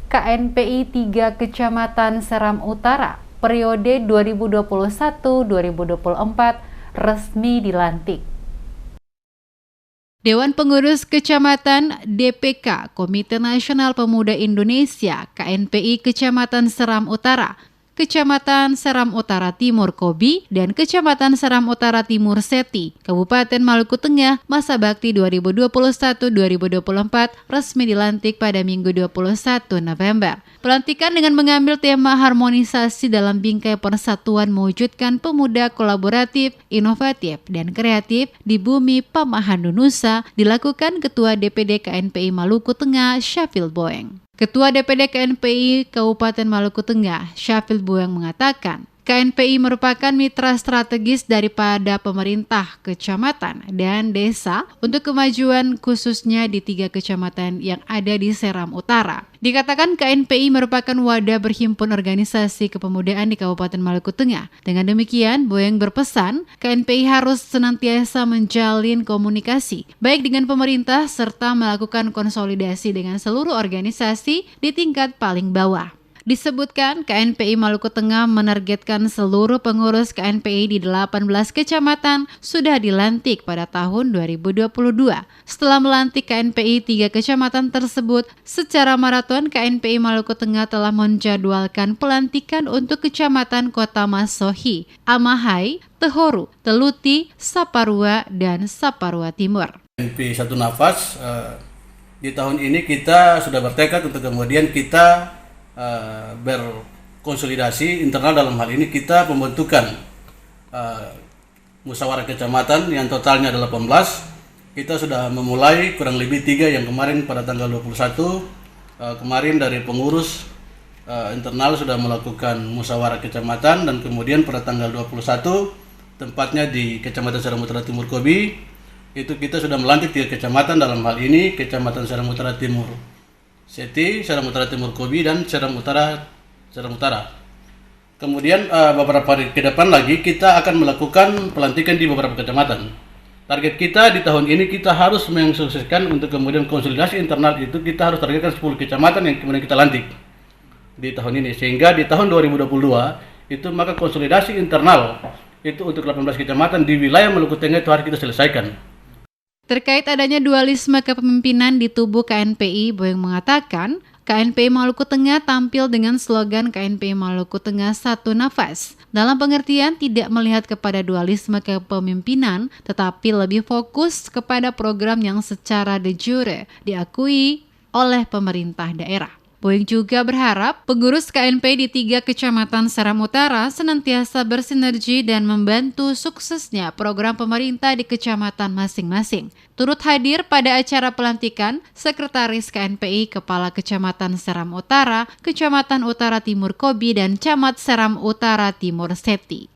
KNPI 3 Kecamatan Seram Utara periode 2021-2024 resmi dilantik. Dewan Pengurus Kecamatan DPK Komite Nasional Pemuda Indonesia KNPI Kecamatan Seram Utara, Kecamatan Seram Utara Timur Kobi, dan Kecamatan Seram Utara Timur Seti, Kabupaten Maluku Tengah, masa bakti 2021-2024 resmi dilantik pada Minggu 21 November. Pelantikan dengan mengambil tema harmonisasi dalam bingkai persatuan mewujudkan pemuda kolaboratif, inovatif, dan kreatif di bumi Pamahan Nusa dilakukan Ketua DPD KNPI Maluku Tengah, Syafil Boeng. Ketua DPD KNPI Kabupaten Maluku Tengah, Syafil Boeng mengatakan, KNPI merupakan mitra strategis daripada pemerintah kecamatan dan desa untuk kemajuan khususnya di 3 kecamatan yang ada di Seram Utara. Dikatakan KNPI merupakan wadah berhimpun organisasi kepemudaan di Kabupaten Maluku Tengah. Dengan demikian, Boeng berpesan KNPI harus senantiasa menjalin komunikasi baik dengan pemerintah serta melakukan konsolidasi dengan seluruh organisasi di tingkat paling bawah. Disebutkan KNPI Maluku Tengah menargetkan seluruh pengurus KNPI di 18 kecamatan sudah dilantik pada tahun 2022. Setelah melantik KNPI 3 kecamatan tersebut, secara maraton KNPI Maluku Tengah telah menjadwalkan pelantikan untuk kecamatan Kota Masohi, Amahai, Tehoru, Teluti, Saparua, dan Saparua Timur. KNPI Satu Nafas, di tahun ini kita sudah bertekad untuk kemudian kita berkonsolidasi internal. Dalam hal ini kita pembentukan musyawarah kecamatan yang totalnya ada 18. Kita sudah memulai kurang lebih 3 yang kemarin pada tanggal 21 kemarin dari pengurus internal sudah melakukan musyawarah kecamatan, dan kemudian pada tanggal 21 tempatnya di Kecamatan Seram Utara Timur Kobi itu kita sudah melantik 3 kecamatan. Dalam hal ini Kecamatan Seram Utara Timur Seti, Seram Utara Timur Kobi, dan Seram Utara. Kemudian beberapa hari ke depan lagi kita akan melakukan pelantikan di beberapa kecamatan. Target kita di tahun ini kita harus mensukseskan untuk kemudian konsolidasi internal itu kita harus targetkan 10 kecamatan yang kemudian kita lantik di tahun ini, sehingga di tahun 2022 itu maka konsolidasi internal itu untuk 18 kecamatan di wilayah Maluku Tengah itu harus kita selesaikan. Terkait adanya dualisme kepemimpinan di tubuh KNPI, Boeng mengatakan KNPI Maluku Tengah tampil dengan slogan KNPI Maluku Tengah Satu Nafas. Dalam pengertian tidak melihat kepada dualisme kepemimpinan, tetapi lebih fokus kepada program yang secara de jure diakui oleh pemerintah daerah. Boeng juga berharap pengurus KNPI di 3 kecamatan Seram Utara senantiasa bersinergi dan membantu suksesnya program pemerintah di kecamatan masing-masing. Turut hadir pada acara pelantikan Sekretaris KNPI Kepala Kecamatan Seram Utara, Kecamatan Utara Timur Kobi, dan Camat Seram Utara Timur Seti.